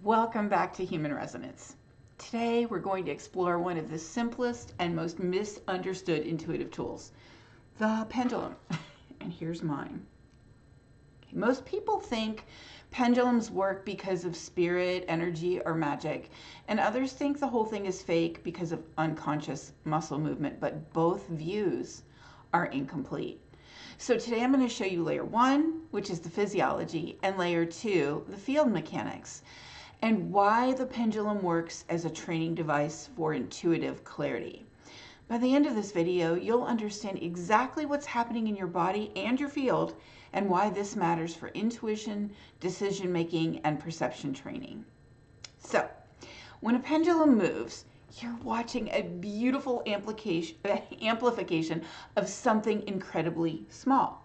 Welcome back to Human Resonance. Today we're going to explore one of the simplest and most misunderstood intuitive tools, the pendulum. And here's mine. Most people think pendulums work because of spirit, energy, or magic, and others think the whole thing is fake because of unconscious muscle movement, but both views are incomplete. So today I'm going to show you layer 1, which is the physiology, and layer 2, the field mechanics, and why the pendulum works as a training device for intuitive clarity. By the end of this video, you'll understand exactly what's happening in your body and your field and why this matters for intuition, decision making, and perception training. So, when a pendulum moves, you're watching a beautiful amplification of something incredibly small,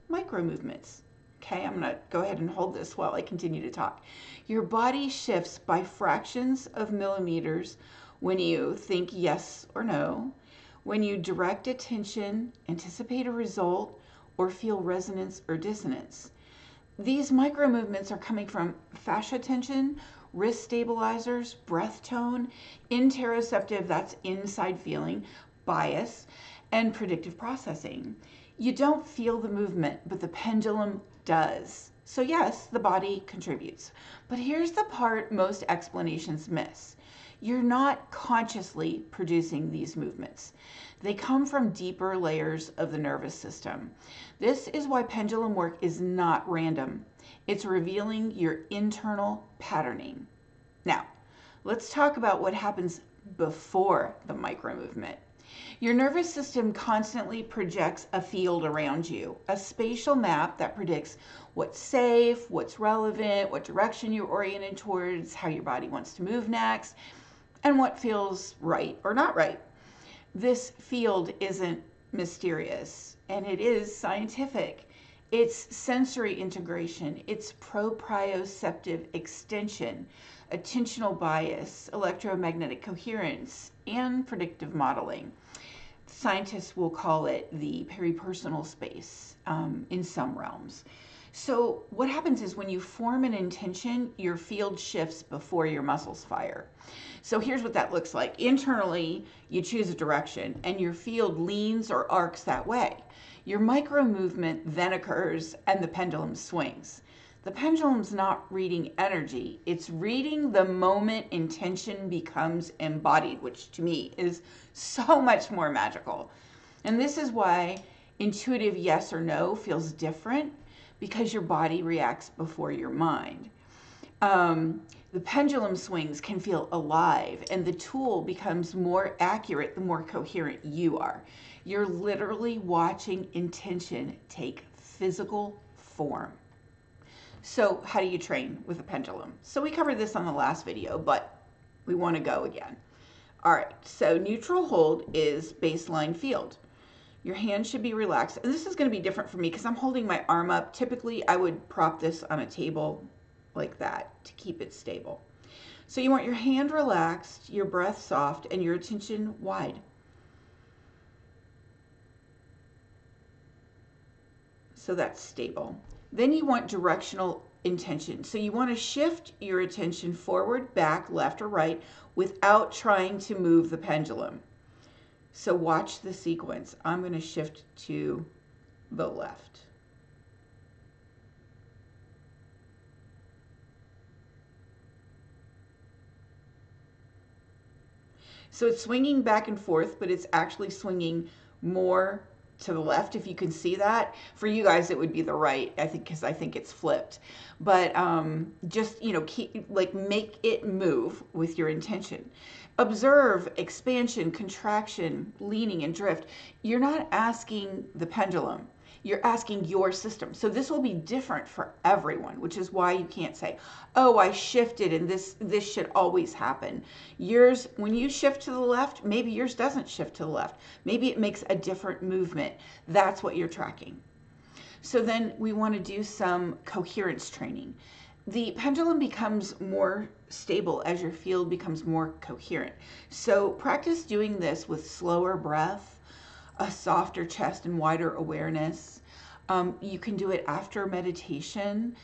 micro movements. Okay, I'm going to go ahead and hold this while I continue to talk. Your body shifts by fractions of millimeters when you think yes or no, when you direct attention, anticipate a result, or feel resonance or dissonance. These micro movements are coming from fascia tension, wrist stabilizers, breath tone, interoceptive, that's inside feeling, bias, and predictive processing. You don't feel the movement, but the pendulum does. So yes, the body contributes. But here's the part most explanations miss. You're not consciously producing these movements. They come from deeper layers of the nervous system. This is why pendulum work is not random. It's revealing your internal patterning. Now, let's talk about what happens before the micro movement. Your nervous system constantly projects a field around you, a spatial map that predicts what's safe, what's relevant, what direction you're oriented towards, how your body wants to move next, and what feels right or not right. This field isn't mysterious, and it is scientific. It's sensory integration, it's proprioceptive extension, attentional bias, electromagnetic coherence, and predictive modeling. Scientists will call it the peripersonal space in some realms. So what happens is when you form an intention, your field shifts before your muscles fire. So here's what that looks like. Internally, you choose a direction and your field leans or arcs that way. Your micro movement then occurs and the pendulum swings. The pendulum's not reading energy, it's reading the moment intention becomes embodied, which to me is so much more magical. And this is why intuitive yes or no feels different, because your body reacts before your mind. The pendulum swings can feel alive, and the tool becomes more accurate the more coherent you are. You're literally watching intention take physical form. So how do you train with a pendulum? So we covered this on the last video, but we want to go again. All right, so neutral hold is baseline field. Your hand should be relaxed. And this is going to be different for me because I'm holding my arm up. Typically, I would prop this on a table like that to keep it stable. So you want your hand relaxed, your breath soft, and your attention wide. So that's stable. Then you want directional intention. So you want to shift your attention forward, back, left, or right without trying to move the pendulum. So watch the sequence. I'm going to shift to the left. So it's swinging back and forth, but it's actually swinging more to the left, if you can see that. For you guys, it would be the right, I think, because I think it's flipped. But just, make it move with your intention. Observe expansion, contraction, leaning, and drift. You're not asking the pendulum. You're asking your system. So this will be different for everyone, which is why you can't say, oh, I shifted and this should always happen. Yours, when you shift to the left, maybe yours doesn't shift to the left. Maybe it makes a different movement. That's what you're tracking. So then we want to do some coherence training. The pendulum becomes more stable as your field becomes more coherent. So practice doing this with slower breath, a softer chest and wider awareness. You can do it after meditation.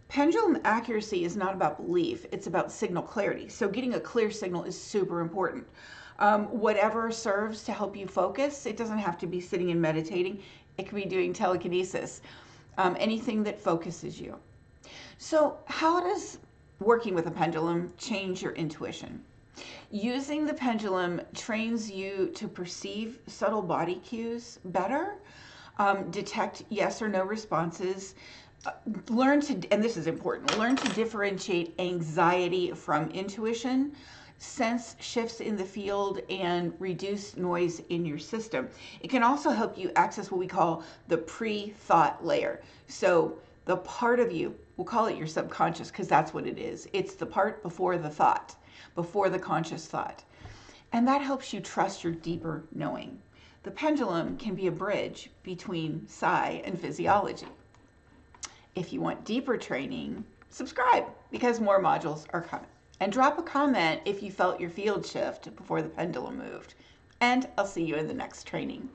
Pendulum accuracy is not about belief, it's about signal clarity. So getting a clear signal is super important. Whatever serves to help you focus, it doesn't have to be sitting and meditating. It could be doing telekinesis, anything that focuses you. So how does working with a pendulum change your intuition? Using the pendulum trains you to perceive subtle body cues better, detect yes or no responses, learn to, and this is important, learn to differentiate anxiety from intuition, sense shifts in the field, and reduce noise in your system. It can also help you access what we call the pre-thought layer. So the part of you, we'll call it your subconscious because that's what it is. It's the part before the thought, before the conscious thought. And that helps you trust your deeper knowing. The pendulum can be a bridge between psi and physiology. If you want deeper training, subscribe because more modules are coming. And drop a comment if you felt your field shift before the pendulum moved. And I'll see you in the next training.